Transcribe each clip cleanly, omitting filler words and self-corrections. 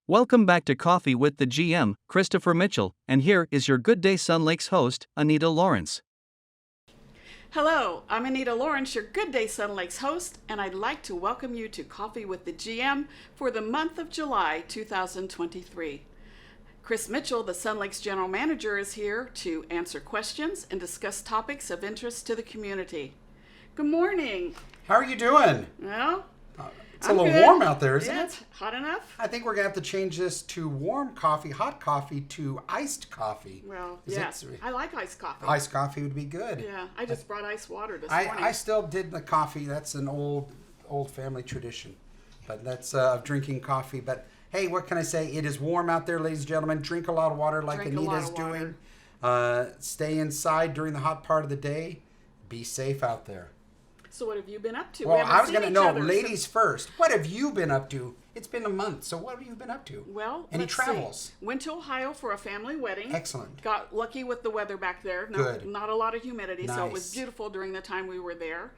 Welcome back to Coffee with the GM, Christopher Mitchell, and here is your Good Day Sun Lakes host, Anita Lawrence. Hello, I'm Anita Lawrence, your Good Day Sun Lakes host, and I'd like to welcome you to Coffee with the GM for the month of July 2023. Chris Mitchell, the Sun Lakes General Manager, is here to answer questions and discuss topics of interest to the community. Good morning. How are you doing? Well, It's a little warm out there, isn't yeah, it? it's hot enough. I think we're going to have to change this to warm coffee, hot coffee, to iced coffee. Well, yes, I like iced coffee. Iced coffee would be good. Yeah, I just brought iced water this morning. I still did the coffee. That's an old family tradition. But that's drinking coffee. But hey, what can I say? It is warm out there, ladies and gentlemen. Drink a lot of water like Anita's doing. Stay inside during the hot part of the day. Be safe out there. So what have you been up to? Well, I was going to know, ladies first. What have you been up to? It's been a month, so what have you been up to? Well, any travels? See. Went to Ohio for a family wedding. Excellent. Got lucky with the weather back there. No, Good. Not a lot of humidity, Nice. so it was beautiful during the time we were there.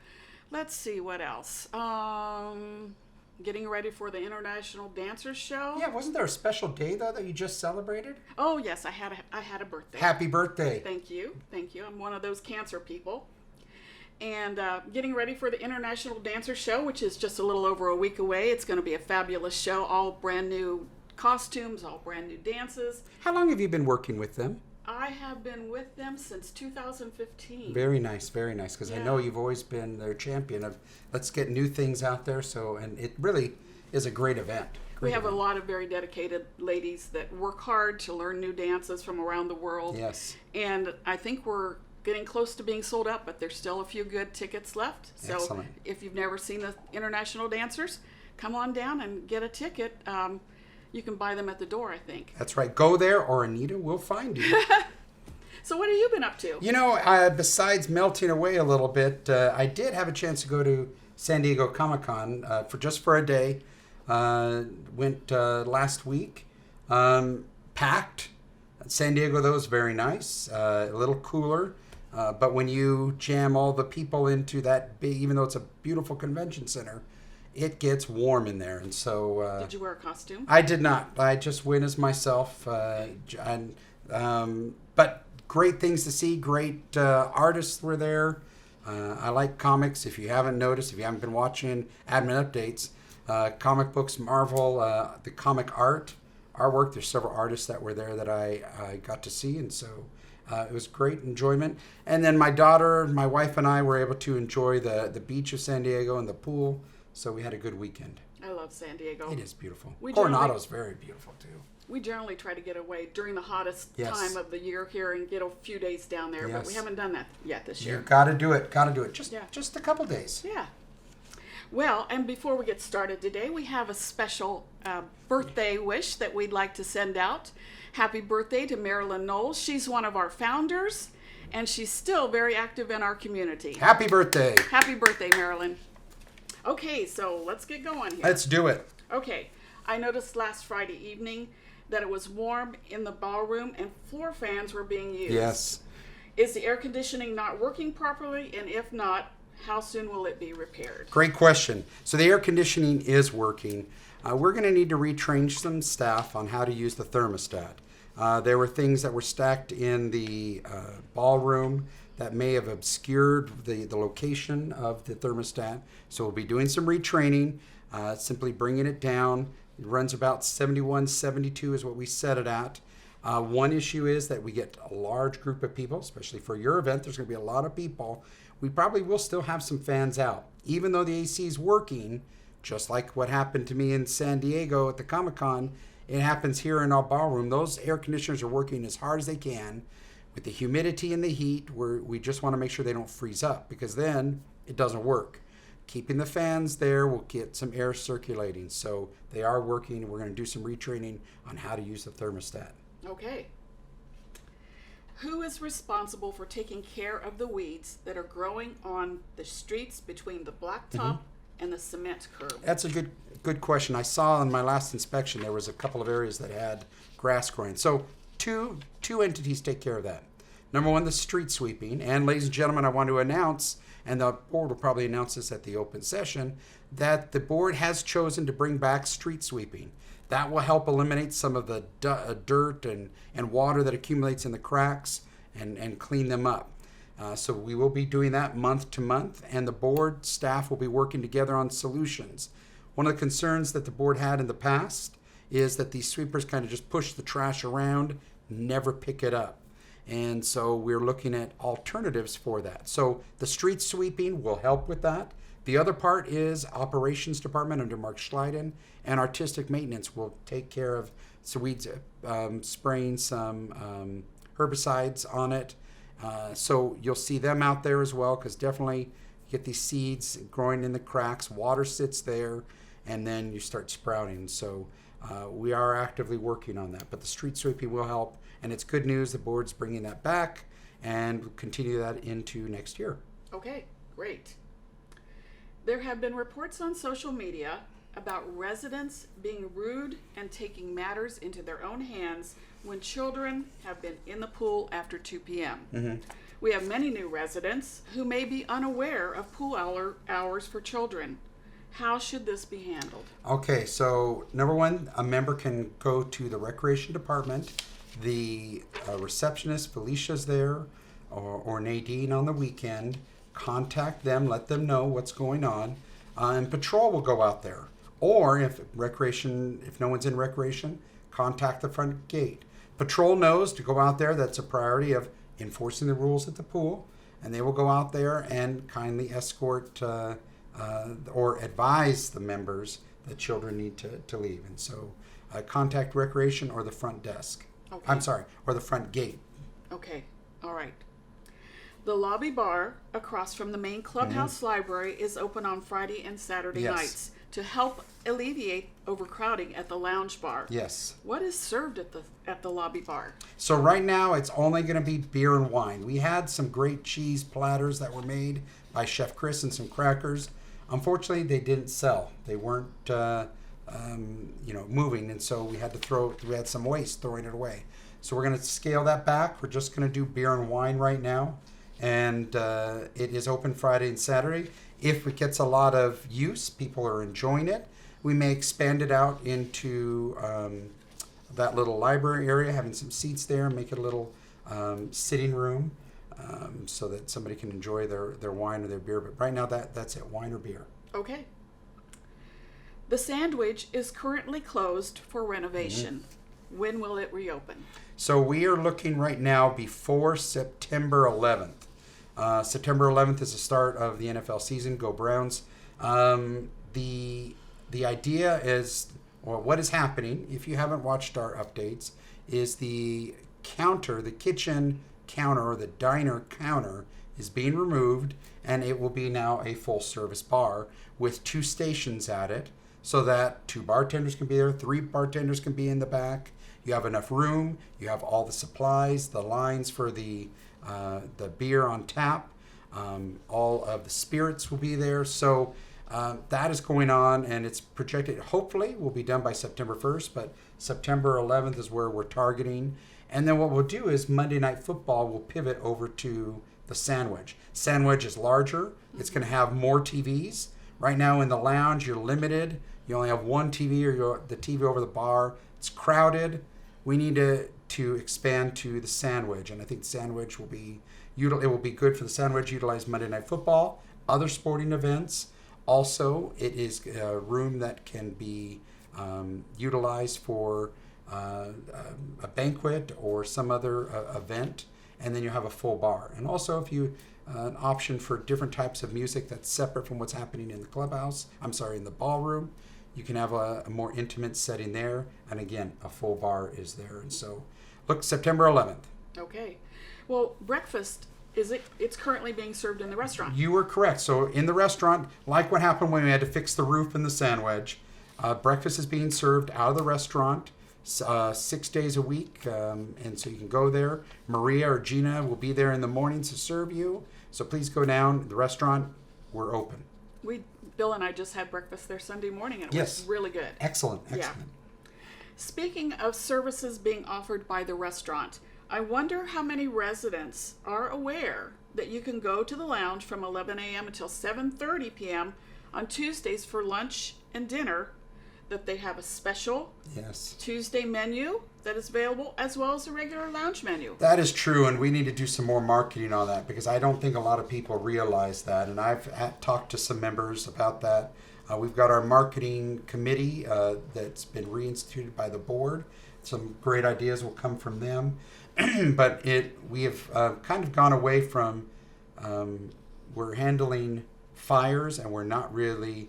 Let's see what else. Getting ready for the International Dancers Show. Yeah, wasn't there a special day though that you just celebrated? Oh yes, I had a birthday. Happy birthday! Thank you. I'm one of those cancer people. And getting ready for the International Dancer Show, which is just a little over a week away. It's going to be a fabulous show, all brand new costumes, all brand new dances. How long have you been working with them? I have been with them since 2015. Very nice, because I know you've always been their champion of let's get new things out there. And it really is a great event. We have a lot of very dedicated ladies that work hard to learn new dances from around the world. Yes. And I think we're getting close to being sold out, but there's still a few good tickets left. So Excellent. If you've never seen the International Dancers, come on down and get a ticket. You can buy them at the door, I think. That's right. Go there or Anita will find you. So what have you been up to? You know, besides melting away a little bit, I did have a chance to go to San Diego Comic-Con for a day. Went last week. Packed. San Diego, though, is very nice. A little cooler. But when you jam all the people into that big, even though it's a beautiful convention center, it gets warm in there. And so... did you wear a costume? I did not. I just went as myself. But great things to see. Great artists were there. I like comics. If you haven't noticed, if you haven't been watching admin updates, comic books, Marvel, the comic artwork. There's several artists that were there that I got to see. And so... it was great enjoyment. And then my daughter, my wife, and I were able to enjoy the beach of San Diego and the pool. So we had a good weekend. I love San Diego. It is beautiful. We Coronado's very beautiful, too. We generally try to get away during the hottest Yes. time of the year here and get a few days down there. But we Yes. haven't done that yet this year. You got to do it. Yeah. Just a couple days. Yeah. Well, and before we get started today, we have a special birthday wish that we'd like to send out. Happy birthday to Marilyn Knowles. She's one of our founders, and she's still very active in our community. Happy birthday. Happy birthday, Marilyn. Okay, so let's get going here. Let's do it. Okay, I noticed last Friday evening that it was warm in the ballroom and floor fans were being used. Yes. Is the air conditioning not working properly? And if not, how soon will it be repaired? Great question. So the air conditioning is working. We're going to need to retrain some staff on how to use the thermostat. There were things that were stacked in the ballroom that may have obscured the location of the thermostat. So we'll be doing some retraining, simply bringing it down. It runs about 71, 72 is what we set it at. One issue is that we get a large group of people, especially for your event. There's going to be a lot of people. We probably will still have some fans out. Even though the AC is working, just like what happened to me in San Diego at the Comic-Con, it happens here in our ballroom. Those air conditioners are working as hard as they can. With the humidity and the heat, we just want to make sure they don't freeze up, because then it doesn't work. Keeping the fans there will get some air circulating. So they are working, and we're going to do some retraining on how to use the thermostat. Okay. Who is responsible for taking care of the weeds that are growing on the streets between the blacktop and the cement curb? That's a good question. I saw in my last inspection there was a couple of areas that had grass growing. So two entities take care of that. Number one, the street sweeping. And ladies and gentlemen, I want to announce and the board will probably announce this at the open session, that the board has chosen to bring back street sweeping. That will help eliminate some of the dirt and water that accumulates in the cracks and clean them up. So we will be doing that month to month, and the board staff will be working together on solutions. One of the concerns that the board had in the past is that these sweepers kind of just push the trash around, never pick it up. And so we're looking at alternatives for that. So the street sweeping will help with that. The other part is operations department under Mark Schleiden, and artistic maintenance will take care of spraying some herbicides on it. So you'll see them out there as well, because definitely you get these seeds growing in the cracks, water sits there, and then you start sprouting. So we are actively working on that, but the street sweeping will help, and it's good news the board's bringing that back, and we'll continue that into next year. Okay, great. There have been reports on social media about residents being rude and taking matters into their own hands when children have been in the pool after 2 p.m. Mm-hmm. We have many new residents who may be unaware of pool hours for children. How should this be handled? Okay, so number one, a member can go to the recreation department. The receptionist, Felicia's there, or Nadine on the weekend. Contact them, let them know what's going on, and patrol will go out there. Or if no one's in recreation, contact the front gate. Patrol knows to go out there. That's a priority of enforcing the rules at the pool, and they will go out there and kindly escort or advise the members that children need to leave. And so contact recreation or the front desk. Okay. Or the front gate. Okay, all right. The lobby bar across from the main clubhouse library is open on Friday and Saturday Yes. nights to help alleviate overcrowding at the lounge bar. Yes. What is served at the lobby bar? So right now it's only going to be beer and wine. We had some great cheese platters that were made by Chef Chris and some crackers. Unfortunately, they didn't sell. They weren't moving, and so we had some waste throwing it away. So we're going to scale that back. We're just going to do beer and wine right now. And it is open Friday and Saturday. If it gets a lot of use, people are enjoying it, we may expand it out into that little library area, having some seats there, make it a little sitting room so that somebody can enjoy their wine or their beer. But right now, that's it, wine or beer. Okay. The Sandwich is currently closed for renovation. When will it reopen? So we are looking right now before September 11th. September 11th is the start of the NFL season. Go Browns. The idea is, well, what is happening, if you haven't watched our updates, is the kitchen counter or the diner counter is being removed, and it will be now a full service bar with 2 stations at it, so that 2 bartenders can be there, 3 bartenders can be in the back. You have enough room. You have all the supplies, the lines for the beer on tap. All of the spirits will be there. So that is going on, and it's projected, hopefully, will be done by September 1st, but September 11th is where we're targeting. And then what we'll do is Monday Night Football will pivot over to the Sandwich. Sandwich is larger. It's going to have more TVs. Right now in the lounge, you're limited. You only have 1 TV or the TV over the bar. It's crowded. We need to expand to the Sandwich, and I think the Sandwich will be good for the Sandwich. Utilize Monday Night Football, other sporting events. Also, it is a room that can be utilized for a banquet or some other event, and then you have a full bar. And also, if you an option for different types of music that's separate from what's happening in the in the ballroom. You can have a more intimate setting there, and again, a full bar is there. And so, look, September 11th. Okay. Well, breakfast, it's currently being served in the restaurant? You were correct. So in the restaurant, like what happened when we had to fix the roof in the Sandwich, breakfast is being served out of the restaurant 6 days a week, and so you can go there. Maria or Gina will be there in the mornings to serve you. So please go down. The restaurant, we're open. Bill and I just had breakfast there Sunday morning, and it Yes. was really good. Excellent. Yeah. Speaking of services being offered by the restaurant, I wonder how many residents are aware that you can go to the lounge from 11 a.m. until 7:30 p.m. on Tuesdays for lunch and dinner, that they have a special Tuesday menu that is available, as well as a regular lounge menu. That is true, and we need to do some more marketing on that, because I don't think a lot of people realize that, and I've talked to some members about that. We've got our marketing committee that's been reinstituted by the board. Some great ideas will come from them. But we have kind of gone away from, we're handling fires, and we're not really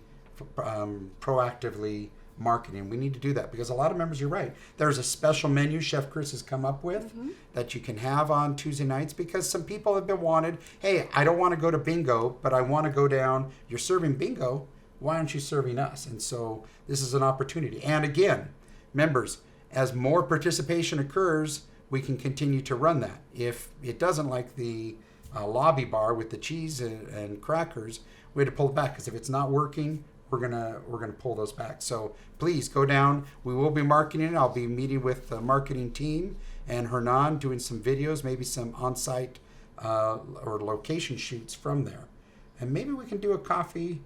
proactively marketing. We need to do that, because a lot of members, you're right, there's a special menu Chef Chris has come up with that you can have on Tuesday nights, because some people have been wanted, hey, I don't want to go to bingo, but I want to go down. You're serving bingo, why aren't you serving us? And so this is an opportunity. And again, members, as more participation occurs, we can continue to run that. If it doesn't, like the lobby bar with the cheese and crackers, we had to pull it back, because if it's not working, we're gonna pull those back. So please go down. We will be marketing it. I'll be meeting with the marketing team and Hernan, doing some videos, maybe some on-site or location shoots from there. And maybe we can do a coffee,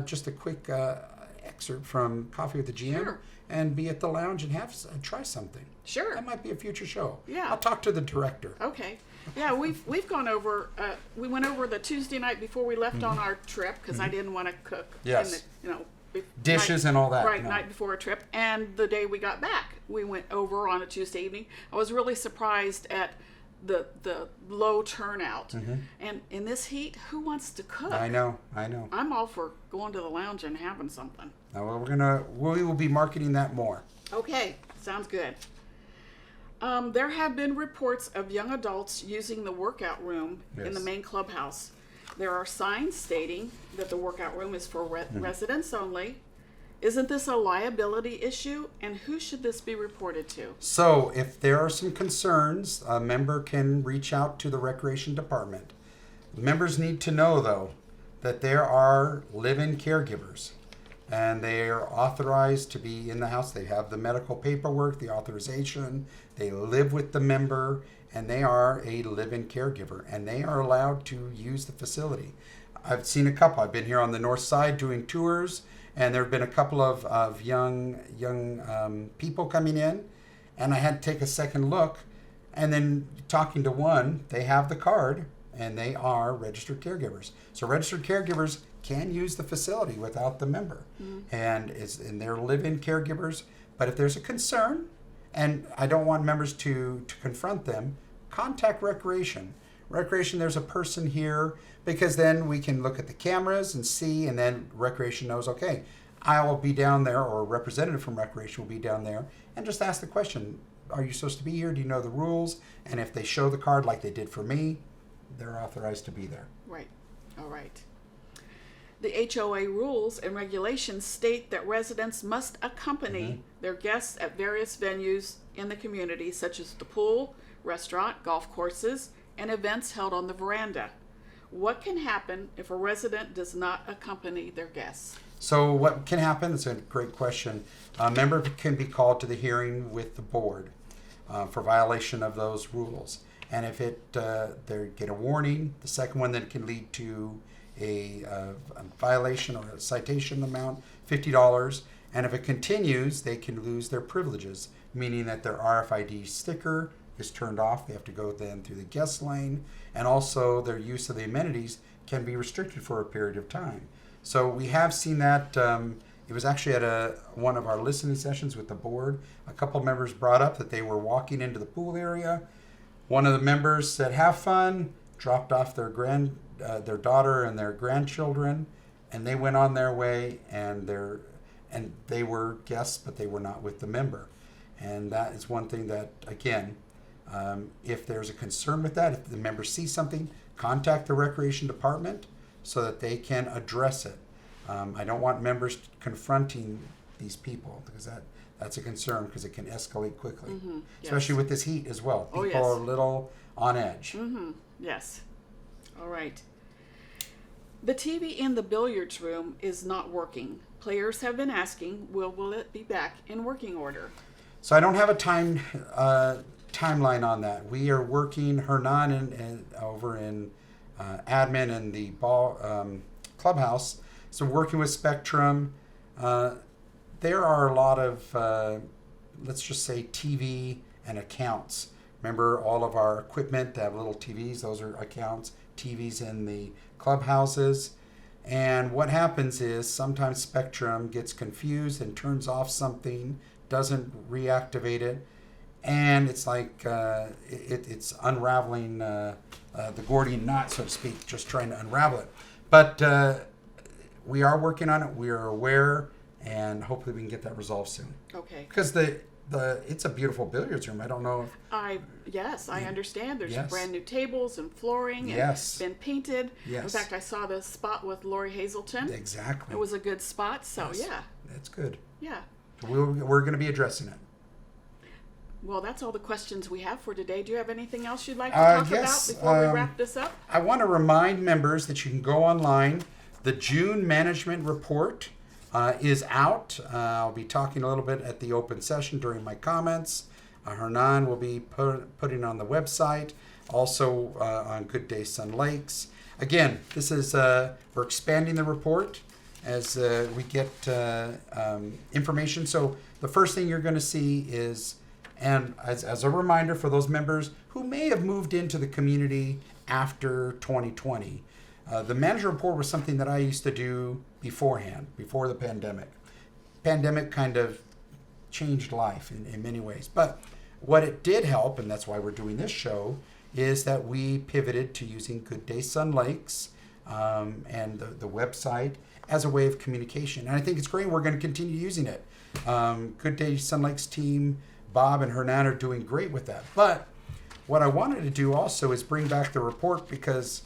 just a quick excerpt from Coffee with the GM. Sure. And be at the lounge and try something. Sure. That might be a future show. Yeah. I'll talk to the director. Okay. Yeah, we've gone over. We went over the Tuesday night before we left on our trip, because I didn't want to cook. Yes. In the, Dishes and all that. Right, No. night before a trip, and the day we got back, we went over on a Tuesday evening. I was really surprised at the low turnout. And in this heat, who wants to cook? I know. I'm all for going to the lounge and having something. Well, we will be marketing that more. Okay, sounds good. There have been reports of young adults using the workout room in the main clubhouse. There are signs stating that the workout room is for residents only. Isn't this a liability issue, and who should this be reported to? So if there are some concerns, a member can reach out to the recreation department. Members need to know, though, that there are live-in caregivers, and they are authorized to be in the house. They have the medical paperwork, the authorization. They live with the member, and they are a live-in caregiver, and they are allowed to use the facility. I've seen a couple. I've been here on the north side doing tours, and there have been a couple of young people coming in, and I had to take a second look, and then talking to one, they have the card, and they are registered caregivers. So registered caregivers can use the facility without the member, and they're live-in caregivers. But if there's a concern, and I don't want members to confront them, contact Recreation. Recreation, there's a person here, because then we can look at the cameras and see, and then Recreation knows, okay, I will be down there, or a representative from Recreation will be down there, and just ask the question, are you supposed to be here? Do you know the rules? And if they show the card like they did for me, they're authorized to be there. Right. All right. The HOA rules and regulations state that residents must accompany their guests at various venues in the community, such as the pool, restaurant, golf courses, and events held on the veranda. What can happen if a resident does not accompany their guests? So what can happen? It's a great question. A member can be called to the hearing with the board for violation of those rules. And if they get a warning, the second one then can lead to a violation or a citation amount, $50. And if it continues, they can lose their privileges, meaning that their RFID sticker is turned off. They have to go then through the guest lane, and also their use of the amenities can be restricted for a period of time. So we have seen that. It was actually at one of our listening sessions with the board. A couple members brought up that they were walking into the pool area. One of the members said, "Have fun," dropped off their daughter and their grandchildren, and they went on their way, and they were guests, but they were not with the member. And that is one thing that, again, if there's a concern with that, if the member sees something, contact the recreation department so that they can address it. I don't want members confronting these people, because that's a concern, because it can escalate quickly, especially with this heat as well. People are a little on edge. Yes. All right. The TV in the billiards room is not working. Players have been asking, will it be back in working order? So I don't have a timeline on that. We are working, Hernan over in admin in the ball clubhouse. So working with Spectrum, there are a lot of, let's just say, TV and accounts. Remember, all of our equipment that have little TVs, those are accounts, TVs in the clubhouses. And what happens is sometimes Spectrum gets confused and turns off something, doesn't reactivate it, and it's like it's unraveling the Gordian knot, so to speak, just trying to unravel it. But we are working on it. We are aware, and hopefully we can get that resolved soon. Okay. Because it's a beautiful billiards room. I don't know if I understand. There's Yes. brand new tables and flooring, and Yes. it's been painted. Yes. In fact, I saw the spot with Lori Hazelton. exactly. It was a good spot. So Yes. yeah, That's good. yeah. We're going to be addressing it. Well, that's all the questions we have for today. Do you have anything else you'd like to talk yes, about before we wrap this up? I want to remind members that you can go online. The June management report is out. I'll be talking a little bit at the open session during my comments. Hernan will be putting on the website, also on Good Day Sun Lakes. Again, this is we're expanding the report as we get information. So the first thing you're going to see is, and as a reminder for those members who may have moved into the community after 2020, the manager report was something that I used to do beforehand, before the pandemic. Pandemic kind of changed life in many ways. But what it did help, and that's why we're doing this show, is that we pivoted to using Good Day Sun Lakes and the website as a way of communication. And I think it's great. We're going to continue using it. Good Day Sun Lakes team, Bob and Hernan are doing great with that. But what I wanted to do also is bring back the report, because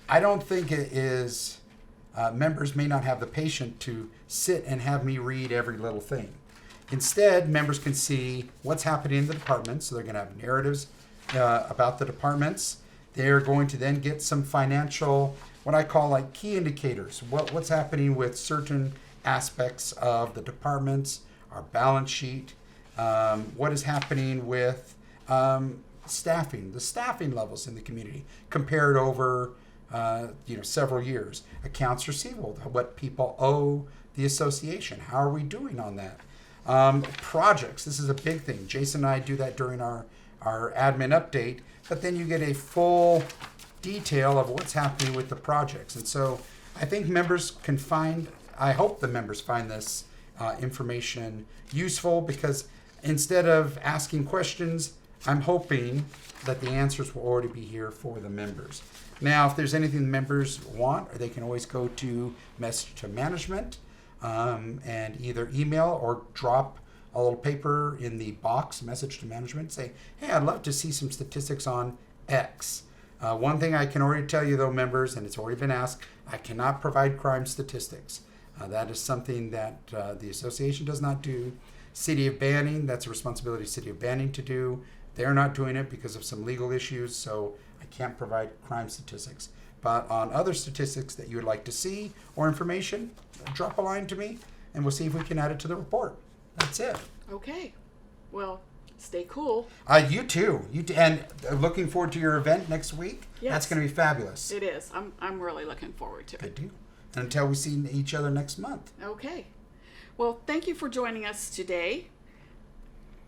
I don't think it is, members may not have the patience to sit and have me read every little thing. Instead, members can see what's happening in the departments. So they're going to have narratives about the departments. They're going to then get some financial, what I call like key indicators. What's happening with certain aspects of the departments, our balance sheet, what is happening with staffing, the staffing levels in the community compared over several years. Accounts receivable, what people owe the association. How are we doing on that? Projects, this is a big thing. Jason and I do that during our admin update, but then you get a full detail of what's happening with the projects. And so I think members can I hope the members find this information useful, because instead of asking questions, I'm hoping that the answers will already be here for the members. Now, if there's anything the members want, they can always go to message to management and either email or drop a little paper in the box, message to management, say, hey, I'd love to see some statistics on X. One thing I can already tell you, though, members, and it's already been asked, I cannot provide crime statistics. That is something that the association does not do. City of Banning, that's a responsibility of City of Banning to do. They're not doing it because of some legal issues, so I can't provide crime statistics. But on other statistics that you would like to see or information, drop a line to me, and we'll see if we can add it to the report. That's it. Okay. Well, stay cool. You too. And looking forward to your event next week. Yes. That's going to be fabulous. It is. I'm really looking forward to it. Good deal. Until we see each other next month. Okay. Well, thank you for joining us today.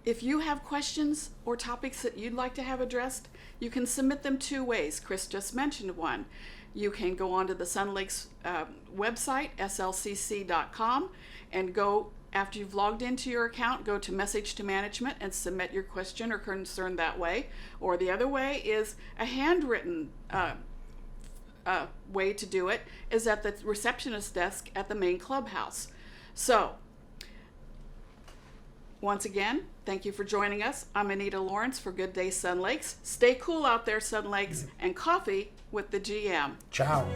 If you have questions or topics that you'd like to have addressed, you can submit them two ways. Chris just mentioned one. You can go onto the Sun Lakes website, slcc.com, and go, after you've logged into your account, go to Message to Management and submit your question or concern that way. Or the other way is a handwritten way to do it is at the receptionist desk at the main clubhouse. So, once again, thank you for joining us. I'm Anita Lawrence for Good Day Sun Lakes. Stay cool out there, Sun Lakes, and coffee with the GM. Ciao.